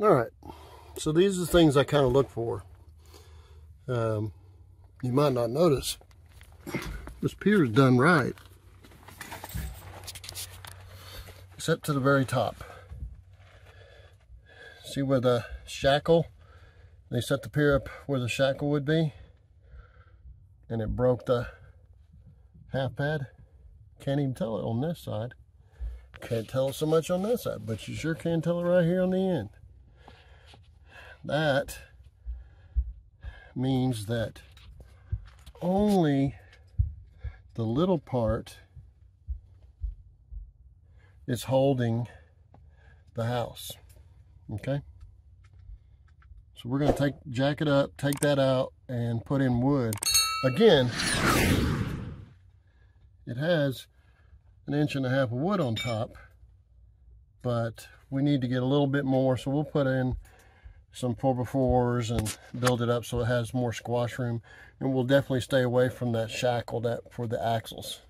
Alright, so these are the things I kind of look for. You might not notice, this pier is done right, except to the very top. See where the shackle, they set the pier up where the shackle would be, and it broke the half pad. Can't even tell it on this side. Can't tell it so much on this side, but you sure can tell it right here on the end. That means that only the little part is holding the house. Okay, so we're going to jack it up, take that out, and put in wood. Again, it has 1.5 inches of wood on top, but we need to get a little bit more, so we'll put in some 4x4s and build it up so it has more squash room, and we'll definitely stay away from that shackle for the axles.